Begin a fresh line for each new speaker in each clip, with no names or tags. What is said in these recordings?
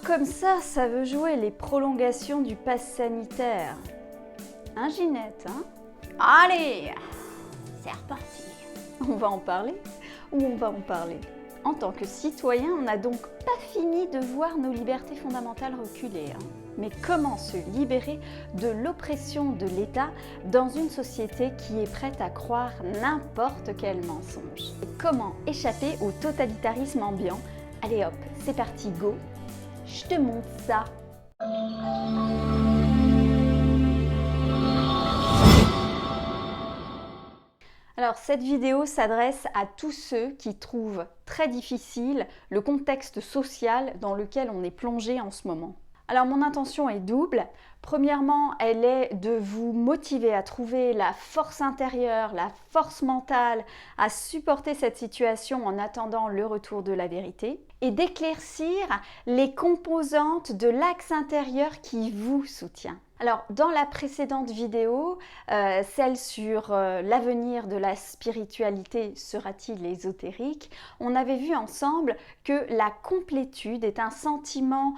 comme ça veut jouer les prolongations du pass sanitaire. Hein, Ginette, hein? Allez, c'est reparti. On va en parler ou on va en parler? En tant que citoyen, on n'a donc pas fini de voir nos libertés fondamentales reculer. Mais comment se libérer de l'oppression de l'État dans une société qui est prête à croire n'importe quel mensonge? Et comment échapper au totalitarisme ambiant? Allez hop, c'est parti, go! Je te montre ça! Alors cette vidéo s'adresse à tous ceux qui trouvent très difficile le contexte social dans lequel on est plongé en ce moment. Alors mon intention est double. Premièrement, elle est de vous motiver à trouver la force intérieure, la force mentale à supporter cette situation en attendant le retour de la vérité et d'éclaircir les composantes de l'axe intérieur qui vous soutient. Alors, dans la précédente vidéo, celle sur l'avenir de la spiritualité sera-t-il ésotérique, on avait vu ensemble que la complétude est un sentiment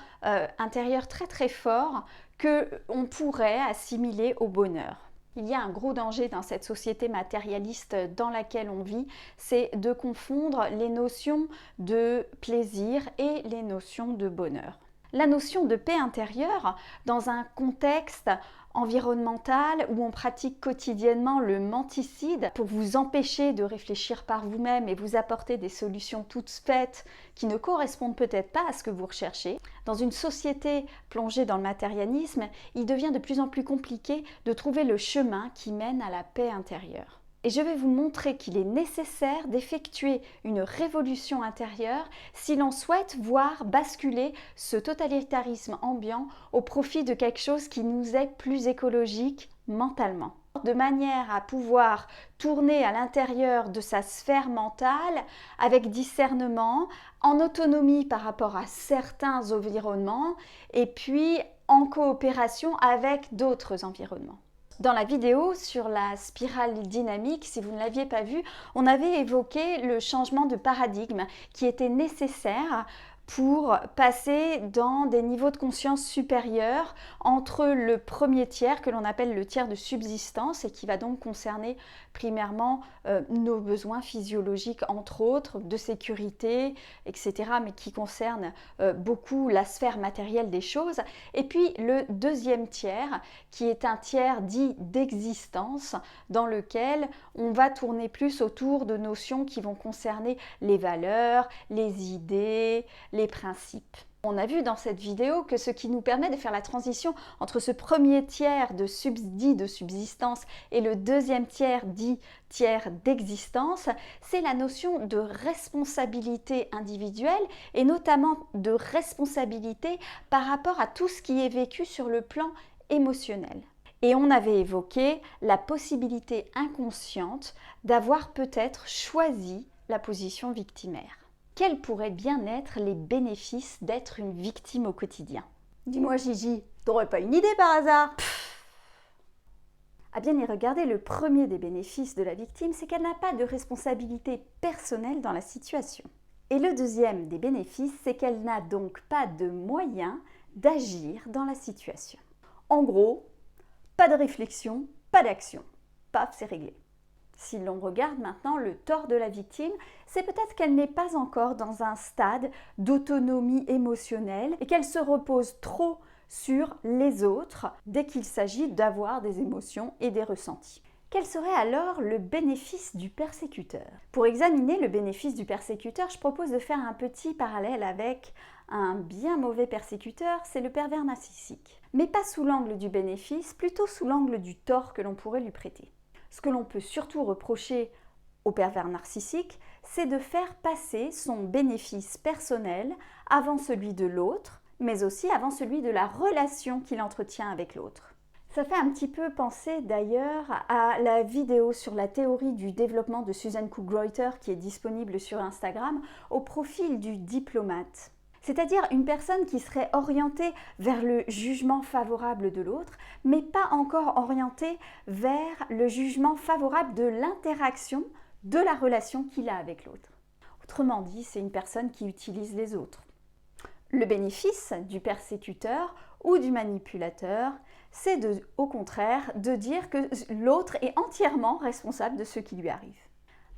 intérieur très très fort qu'on pourrait assimiler au bonheur. Il y a un gros danger dans cette société matérialiste dans laquelle on vit, c'est de confondre les notions de plaisir et les notions de bonheur. La notion de paix intérieure, dans un contexte environnemental où on pratique quotidiennement le menticide pour vous empêcher de réfléchir par vous-même et vous apporter des solutions toutes faites qui ne correspondent peut-être pas à ce que vous recherchez. Dans une société plongée dans le matérialisme, il devient de plus en plus compliqué de trouver le chemin qui mène à la paix intérieure. Et je vais vous montrer qu'il est nécessaire d'effectuer une révolution intérieure si l'on souhaite voir basculer ce totalitarisme ambiant au profit de quelque chose qui nous est plus écologique mentalement. De manière à pouvoir tourner à l'intérieur de sa sphère mentale avec discernement, en autonomie par rapport à certains environnements et puis en coopération avec d'autres environnements. Dans la vidéo sur la spirale dynamique, si vous ne l'aviez pas vue, on avait évoqué le changement de paradigme qui était nécessaire pour passer dans des niveaux de conscience supérieurs entre le premier tiers que l'on appelle le tiers de subsistance et qui va donc concerner primairement nos besoins physiologiques entre autres, de sécurité, etc. mais qui concerne beaucoup la sphère matérielle des choses. Et puis le deuxième tiers qui est un tiers dit d'existence dans lequel on va tourner plus autour de notions qui vont concerner les valeurs, les idées, les principes. On a vu dans cette vidéo que ce qui nous permet de faire la transition entre ce premier tiers dit de subsistance et le deuxième tiers dit tiers d'existence, c'est la notion de responsabilité individuelle et notamment de responsabilité par rapport à tout ce qui est vécu sur le plan émotionnel. Et on avait évoqué la possibilité inconsciente d'avoir peut-être choisi la position victimaire. Quels pourraient bien être les bénéfices d'être une victime au quotidien? Dis-moi Gigi, t'aurais pas une idée par hasard? Ah bien y regarder, le premier des bénéfices de la victime, c'est qu'elle n'a pas de responsabilité personnelle dans la situation. Et le deuxième des bénéfices, c'est qu'elle n'a donc pas de moyens d'agir dans la situation. En gros, pas de réflexion, pas d'action. Paf, c'est réglé. Si l'on regarde maintenant le tort de la victime, c'est peut-être qu'elle n'est pas encore dans un stade d'autonomie émotionnelle et qu'elle se repose trop sur les autres dès qu'il s'agit d'avoir des émotions et des ressentis. Quel serait alors le bénéfice du persécuteur? Pour examiner le bénéfice du persécuteur, je propose de faire un petit parallèle avec un bien mauvais persécuteur, c'est le pervers narcissique. Mais pas sous l'angle du bénéfice, plutôt sous l'angle du tort que l'on pourrait lui prêter. Ce que l'on peut surtout reprocher au pervers narcissique, c'est de faire passer son bénéfice personnel avant celui de l'autre, mais aussi avant celui de la relation qu'il entretient avec l'autre. Ça fait un petit peu penser d'ailleurs à la vidéo sur la théorie du développement de Susan Cook-Greuter qui est disponible sur Instagram au profil du diplomate. C'est-à-dire une personne qui serait orientée vers le jugement favorable de l'autre, mais pas encore orientée vers le jugement favorable de l'interaction de la relation qu'il a avec l'autre. Autrement dit, c'est une personne qui utilise les autres. Le bénéfice du persécuteur ou du manipulateur, c'est au contraire de dire que l'autre est entièrement responsable de ce qui lui arrive.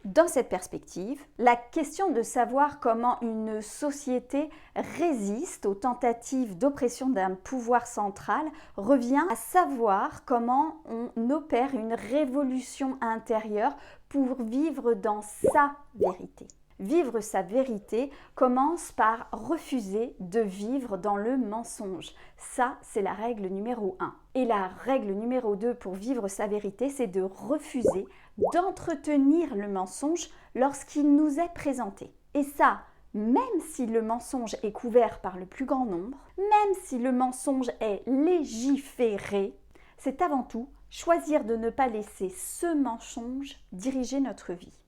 Dans cette perspective, la question de savoir comment une société résiste aux tentatives d'oppression d'un pouvoir central revient à savoir comment on opère une révolution intérieure pour vivre dans sa vérité. Vivre sa vérité commence par refuser de vivre dans le mensonge. Ça, c'est la règle numéro 1. Et la règle numéro 2 pour vivre sa vérité, c'est de refuser d'entretenir le mensonge lorsqu'il nous est présenté. Et ça, même si le mensonge est couvert par le plus grand nombre, même si le mensonge est légiféré, c'est avant tout choisir de ne pas laisser ce mensonge diriger notre vie.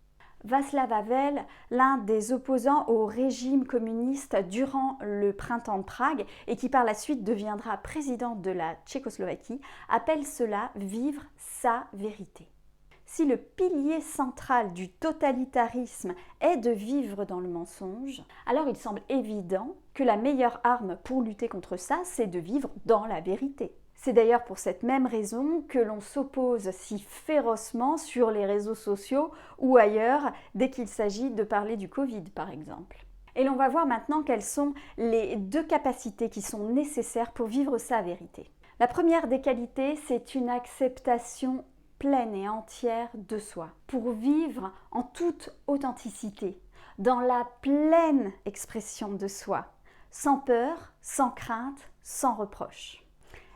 Václav Havel, l'un des opposants au régime communiste durant le printemps de Prague et qui par la suite deviendra président de la Tchécoslovaquie, appelle cela vivre sa vérité. Si le pilier central du totalitarisme est de vivre dans le mensonge, alors il semble évident que la meilleure arme pour lutter contre ça, c'est de vivre dans la vérité. C'est d'ailleurs pour cette même raison que l'on s'oppose si férocement sur les réseaux sociaux ou ailleurs dès qu'il s'agit de parler du Covid par exemple. Et l'on va voir maintenant quelles sont les 2 capacités qui sont nécessaires pour vivre sa vérité. La première des qualités, c'est une acceptation pleine et entière de soi, pour vivre en toute authenticité, dans la pleine expression de soi, sans peur, sans crainte, sans reproche.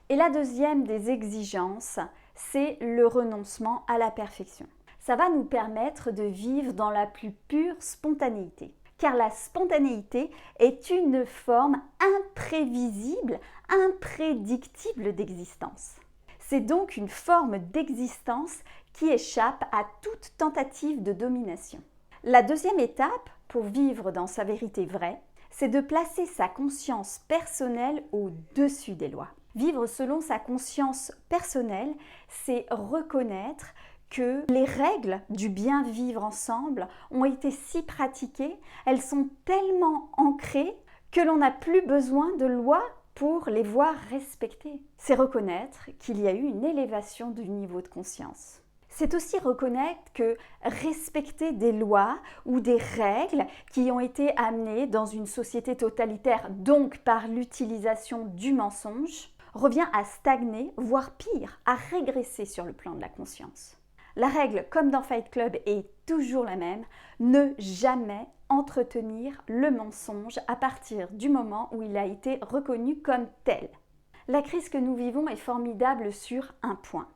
Et la deuxième des exigences, c'est le renoncement à la perfection. Ça va nous permettre de vivre dans la plus pure spontanéité. Car la spontanéité est une forme imprévisible, imprédictible d'existence. C'est donc une forme d'existence qui échappe à toute tentative de domination. La deuxième étape pour vivre dans sa vérité vraie, c'est de placer sa conscience personnelle au-dessus des lois. Vivre selon sa conscience personnelle, c'est reconnaître que les règles du bien vivre ensemble ont été si pratiquées, elles sont tellement ancrées que l'on n'a plus besoin de lois pour les voir respectées. C'est reconnaître qu'il y a eu une élévation du niveau de conscience. C'est aussi reconnaître que respecter des lois ou des règles qui ont été amenées dans une société totalitaire, donc par l'utilisation du mensonge, revient à stagner, voire pire, à régresser sur le plan de la conscience. La règle, comme dans Fight Club, est toujours la même, ne jamais entretenir le mensonge à partir du moment où il a été reconnu comme tel. La crise que nous vivons est formidable sur un point.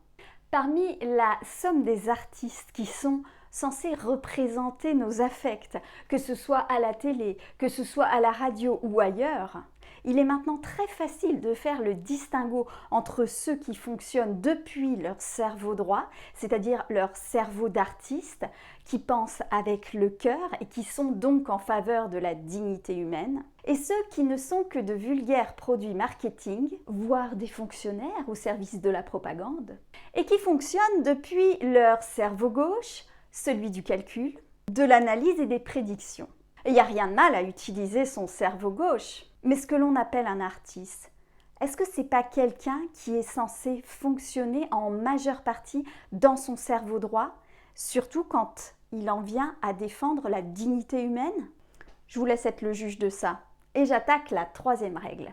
Parmi la somme des artistes qui sont censés représenter nos affects, que ce soit à la télé, que ce soit à la radio ou ailleurs, il est maintenant très facile de faire le distinguo entre ceux qui fonctionnent depuis leur cerveau droit, c'est-à-dire leur cerveau d'artiste, qui pensent avec le cœur et qui sont donc en faveur de la dignité humaine, et ceux qui ne sont que de vulgaires produits marketing, voire des fonctionnaires au service de la propagande, et qui fonctionnent depuis leur cerveau gauche, celui du calcul, de l'analyse et des prédictions. Il n'y a rien de mal à utiliser son cerveau gauche, mais ce que l'on appelle un artiste, est-ce que c'est pas quelqu'un qui est censé fonctionner en majeure partie dans son cerveau droit, surtout quand il en vient à défendre la dignité humaine? Je vous laisse être le juge de ça. Et j'attaque la 3e règle.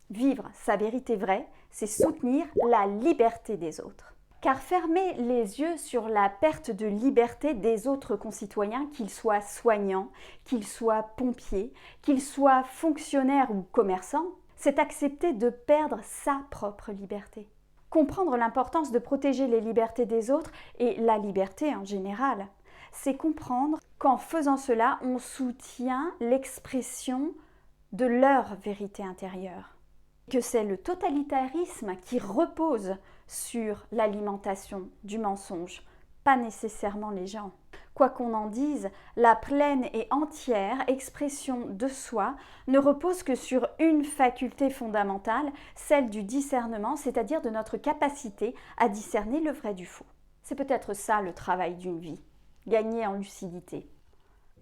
Vivre sa vérité vraie, c'est soutenir la liberté des autres. Car fermer les yeux sur la perte de liberté des autres concitoyens, qu'ils soient soignants, qu'ils soient pompiers, qu'ils soient fonctionnaires ou commerçants, c'est accepter de perdre sa propre liberté. Comprendre l'importance de protéger les libertés des autres et la liberté en général, c'est comprendre qu'en faisant cela, on soutient l'expression de leur vérité intérieure. Que c'est le totalitarisme qui repose sur l'alimentation du mensonge, pas nécessairement les gens. Quoi qu'on en dise, la pleine et entière expression de soi ne repose que sur une faculté fondamentale, celle du discernement, c'est-à-dire de notre capacité à discerner le vrai du faux. C'est peut-être ça le travail d'une vie, gagner en lucidité.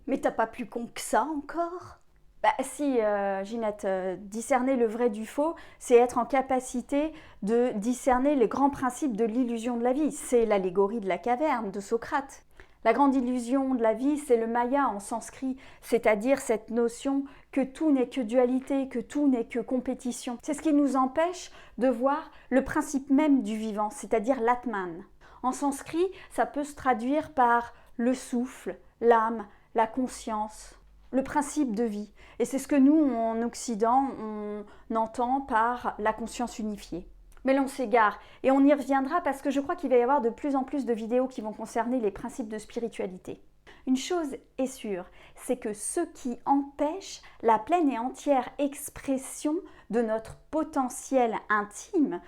Mais t'as pas plus con que ça encore ? Bah si, Ginette, discerner le vrai du faux, c'est être en capacité de discerner les grands principes de l'illusion de la vie. C'est l'allégorie de la caverne de Socrate. La grande illusion de la vie, c'est le maya en sanskrit, c'est-à-dire cette notion que tout n'est que dualité, que tout n'est que compétition. C'est ce qui nous empêche de voir le principe même du vivant, c'est-à-dire l'atman. En sanskrit, ça peut se traduire par le souffle, l'âme, la conscience, le principe de vie. Et c'est ce que nous, en Occident, on entend par la conscience unifiée. Mais l'on s'égare, et on y reviendra parce que je crois qu'il va y avoir de plus en plus de vidéos qui vont concerner les principes de spiritualité. Une chose est sûre, c'est que ce qui empêche la pleine et entière expression de notre potentiel intime,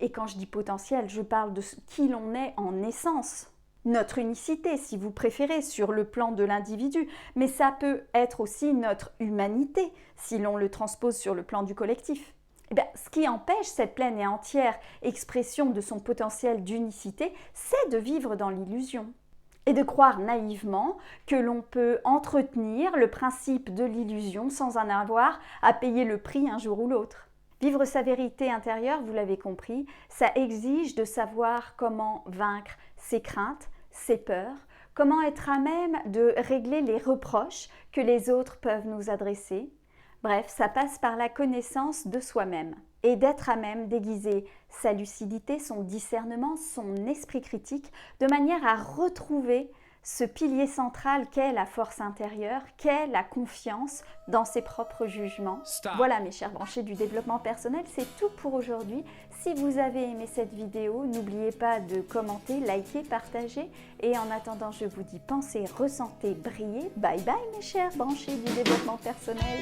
et quand je dis potentiel, je parle de qui l'on est en essence, notre unicité, si vous préférez, sur le plan de l'individu, mais ça peut être aussi notre humanité, si l'on le transpose sur le plan du collectif. Eh bien, ce qui empêche cette pleine et entière expression de son potentiel d'unicité, c'est de vivre dans l'illusion et de croire naïvement que l'on peut entretenir le principe de l'illusion sans en avoir à payer le prix un jour ou l'autre. Vivre sa vérité intérieure, vous l'avez compris, ça exige de savoir comment vaincre ses craintes, ses peurs, comment être à même de régler les reproches que les autres peuvent nous adresser. Bref, ça passe par la connaissance de soi-même et d'être à même d'aiguiser sa lucidité, son discernement, son esprit critique, de manière à retrouver ce pilier central qu'est la force intérieure, qu'est la confiance dans ses propres jugements. Voilà mes chers branchés du développement personnel, c'est tout pour aujourd'hui. Si vous avez aimé cette vidéo, n'oubliez pas de commenter, liker, partager. Et en attendant, je vous dis pensez, ressentez, brillez. Bye bye mes chers branchés du développement personnel.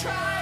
Try